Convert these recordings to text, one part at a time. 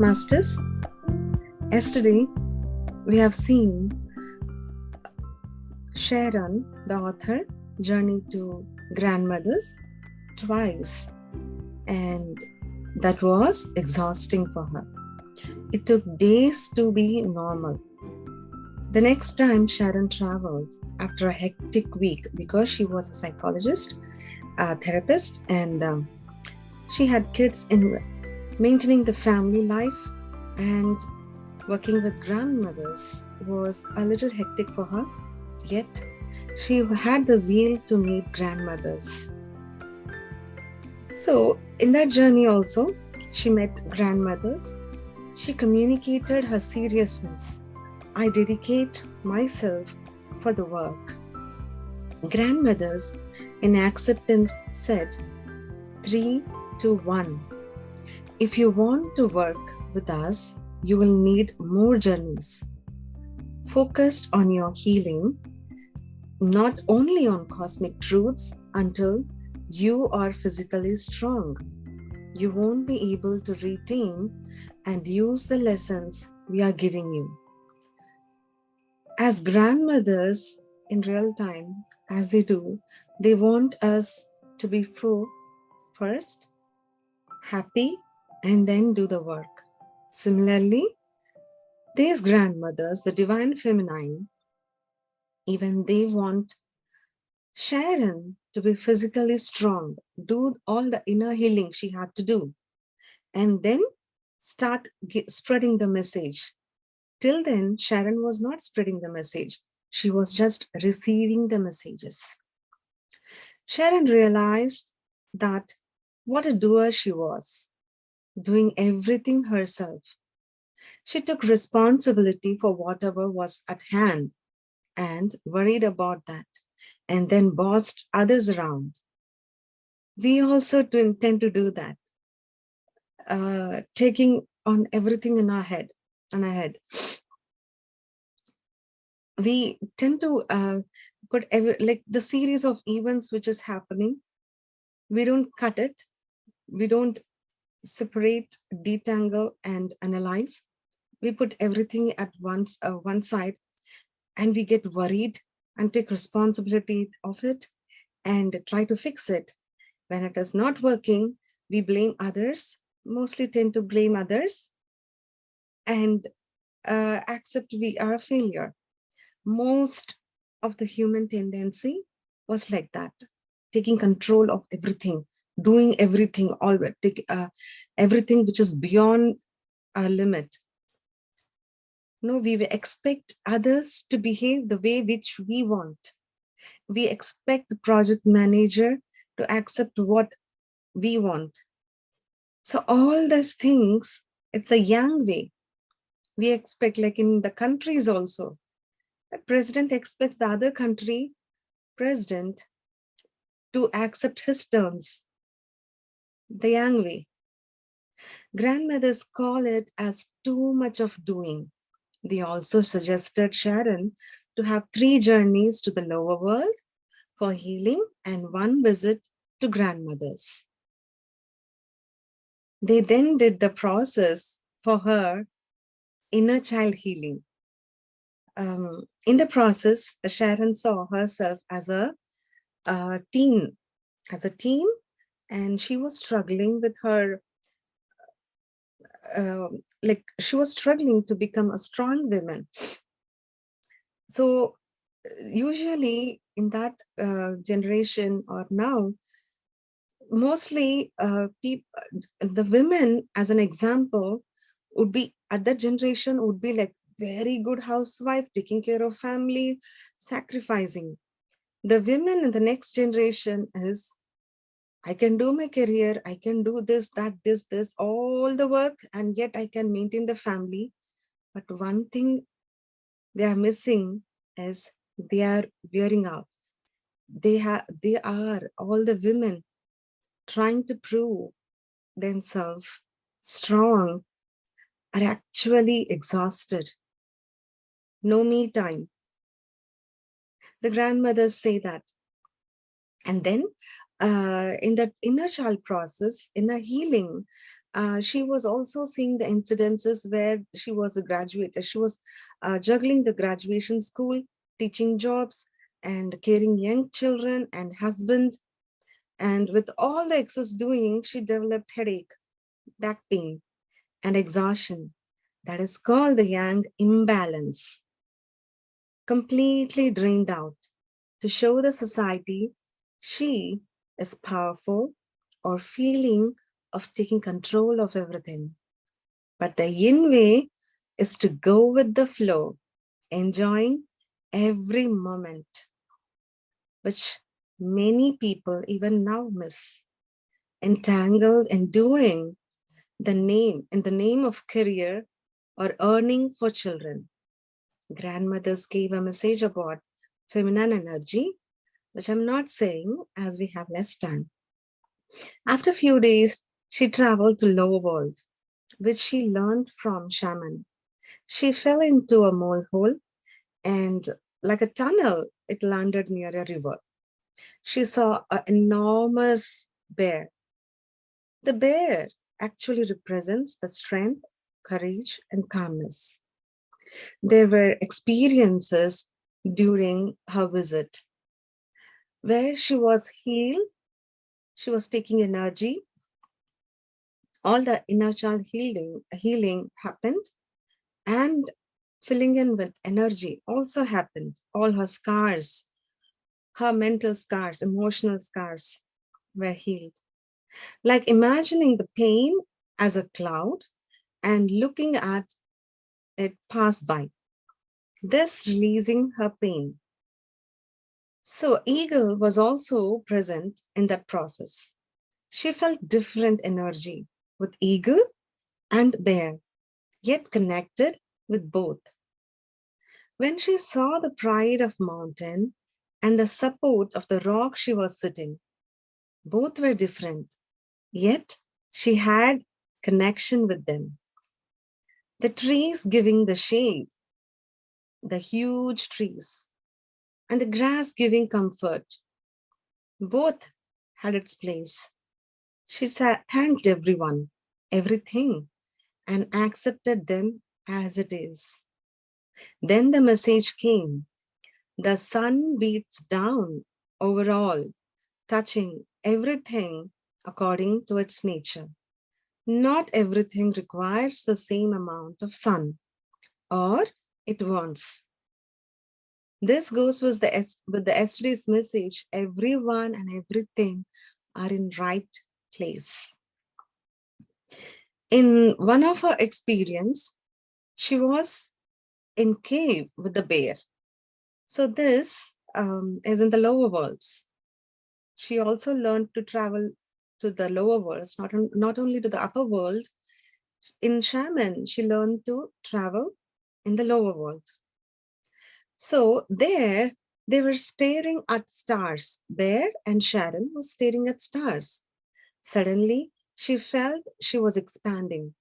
Masters, yesterday we have seen Sharon, the author, journey to grandmothers twice, and that was exhausting for her. It took days to be normal. The next time Sharon traveled after a hectic week, because she was a psychologist, a therapist, and she had kids in maintaining the family life, and working with grandmothers was a little hectic for her. Yet she had the zeal to meet grandmothers. So in that journey also, she met grandmothers. She communicated her seriousness. I dedicate myself for the work. Grandmothers in acceptance said, 3, 2, 1. If you want to work with us, you will need more journeys. Focused on your healing, not only on cosmic truths until you are physically strong. You won't be able to retain and use the lessons we are giving you. As grandmothers in real time, as they do, they want us to be full first, happy, and then do the work. Similarly, these grandmothers, the divine feminine, even they want Sharon to be physically strong, do all the inner healing she had to do, and then start spreading the message. Till then, Sharon was not spreading the message. She was just receiving the messages. Sharon realized that what a doer she was, doing everything herself. She took responsibility for whatever was at hand and worried about that, and then bossed others around. We also tend to do that, taking on everything in our head. We tend to put like the series of events which is happening. We don't cut it. We don't separate, detangle, and analyze. We put everything at once, one side, and we get worried and take responsibility of it and try to fix it. When it is not working, we blame others, mostly tend to blame others, and accept we are a failure. Most of the human tendency was like that, taking control of everything, doing everything, everything which is beyond our limit. No, we expect others to behave the way which we want. We expect the project manager to accept what we want. So all these things, it's the yang way. We expect, like in the countries also, the president expects the other country president to accept his terms, the yang way. Grandmothers call it as too much of doing. They also suggested Sharon to have 3 journeys to the lower world for healing and 1 visit to grandmothers. They then did the process for her inner child healing. In the process, Sharon saw herself as a teen, and she was struggling with her, she was struggling to become a strong woman. So usually in that generation or now, mostly the women, as an example, would be at that generation would be like very good housewife, taking care of family, sacrificing. The women in the next generation is, I can do my career, I can do this, that, this, all the work, and yet I can maintain the family. But one thing they are missing is they are wearing out. They are all the women trying to prove themselves strong are actually exhausted. No me time. The grandmothers say that. And then in that inner child process, inner healing, She was also seeing the incidences where she was a graduate. She was juggling the graduation school, teaching jobs, and caring young children and husband. And with all the excess doing, she developed headache, back pain, and exhaustion. That is called the yang imbalance. Completely drained out to show the society she is powerful or feeling of taking control of everything. But the yin way is to go with the flow, enjoying every moment, which many people even now miss, entangled in doing in the name of career or earning for children. Grandmothers gave a message about feminine energy, which I'm not saying as we have less time. After a few days, she traveled to lower world, which she learned from shaman. She fell into a molehole and like a tunnel, it landed near a river. She saw an enormous bear. The bear actually represents the strength, courage, and calmness. There were experiences during her visit where she was healed, she was taking energy, all the inner child healing happened, and filling in with energy also happened. All her scars, her mental scars, emotional scars were healed. Like imagining the pain as a cloud and looking at it pass by, this releasing her pain. So Eagle was also present in that process. She felt different energy with Eagle and Bear, yet connected with both. When she saw the pride of mountain and the support of the rock she was sitting, both were different, yet she had connection with them. The trees giving the shade, the huge trees, and the grass giving comfort, both had its place. She thanked everyone, everything, and accepted them as it is. Then the message came. The sun beats down over all, touching everything according to its nature. Not everything requires the same amount of sun, or it wants. This goes with with the yesterday's message. Everyone and everything are in right place. In one of her experience, she was in cave with the bear. So this is in the lower worlds. She also learned to travel to the lower worlds, not only to the upper world. In shaman, she learned to travel in the lower world. So there, they were staring at stars. Bear and Sharon was staring at stars. Suddenly, she felt she was expanding,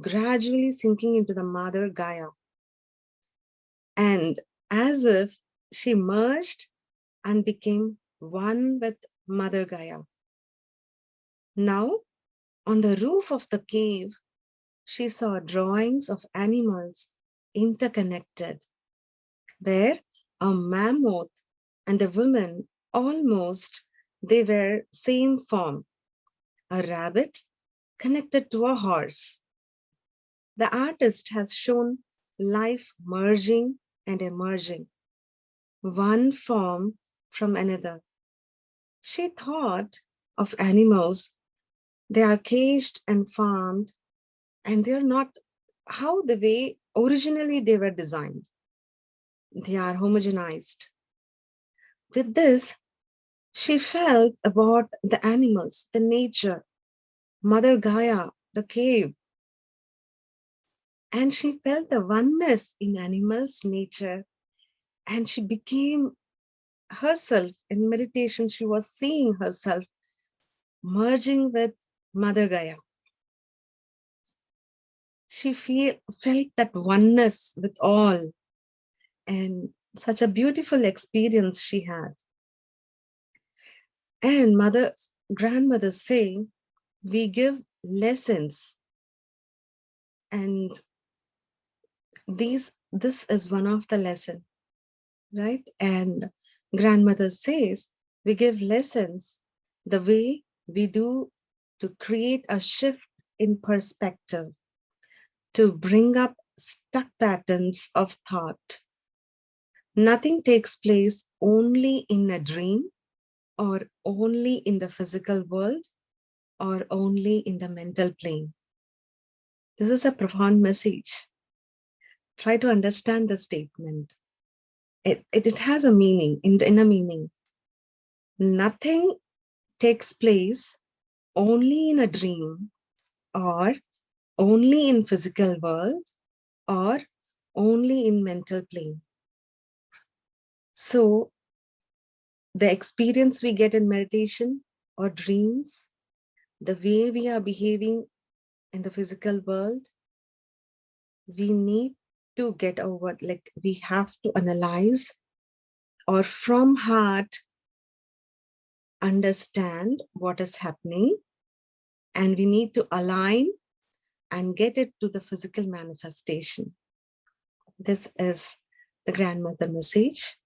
gradually sinking into the mother Gaia. And as if she merged and became one with Mother Gaia. Now, on the roof of the cave, she saw drawings of animals interconnected, where a mammoth and a woman almost they were same form, a rabbit connected to a horse. The artist has shown life merging and emerging, one form from another. She thought of animals, they are caged and farmed, and they're not how the way originally they were designed. They are homogenized. With this, she felt about the animals, the nature, Mother Gaia, the cave, and she felt the oneness in animals, nature, and she became herself in meditation. She was seeing herself merging with Mother Gaia. She felt that oneness with all, and such a beautiful experience she had. And grandmothers say, we give lessons, and this is one of the lesson, right? And grandmother says we give lessons the way we do to create a shift in perspective, to bring up stuck patterns of thought. Nothing takes place only in a dream, or only in the physical world, or only in the mental plane. This is a profound message. Try to understand the statement. It has a meaning, in a meaning. Nothing takes place only in a dream, or only in physical world, or only in mental plane. So the experience we get in meditation or dreams, the way we are behaving in the physical world, we need to get over, like we have to analyze, or from heart understand what is happening, and we need to align and get it to the physical manifestation. This is the grandmother message.